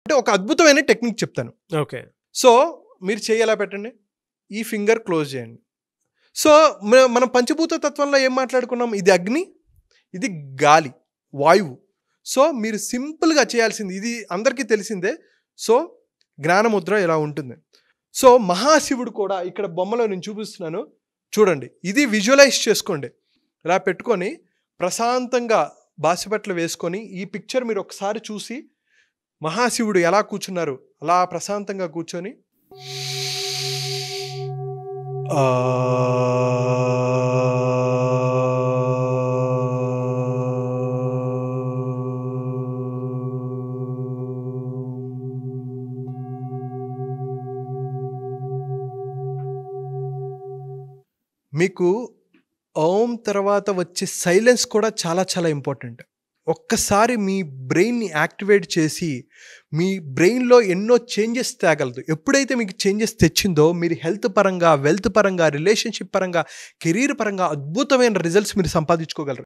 అంటే ఒక అద్భుతమైన టెక్నిక్ చెప్తాను. ఓకే. సో మీరు చెయ్యి ఎలా పెట్టండి, ఈ ఫింగర్ క్లోజ్ చేయండి. సో మనం పంచభూత తత్వంలో ఏం మాట్లాడుకున్నాం, ఇది అగ్ని, ఇది గాలి, వాయువు. సో మీరు సింపుల్గా చేయాల్సింది ఇది అందరికీ తెలిసిందే. సో జ్ఞానముద్ర ఇలా ఉంటుంది. సో మహాశివుడు కూడా ఇక్కడ బొమ్మలో నేను చూపిస్తున్నాను చూడండి, ఇది విజువలైజ్ చేసుకోండి. ఇలా పెట్టుకొని ప్రశాంతంగా బాసిపట్లు వేసుకొని ఈ పిక్చర్ మీరు ఒకసారి చూసి మహాశివుడు ఎలా కూర్చున్నారు అలా ప్రశాంతంగా కూర్చొని మీకు ఓం తర్వాత వచ్చే సైలెన్స్ కూడా చాలా చాలా ఇంపార్టెంట్. ఒక్కసారి మీ బ్రెయిన్ని యాక్టివేట్ చేసి మీ బ్రెయిన్లో ఎన్నో చేంజెస్ తేగలదు. ఎప్పుడైతే మీకు చేంజెస్ తెచ్చిందో మీరు హెల్త్ పరంగా, వెల్త్ పరంగా, రిలేషన్షిప్ పరంగా, కెరీర్ పరంగా అద్భుతమైన రిజల్ట్స్ మీరు సంపాదించుకోగలరు.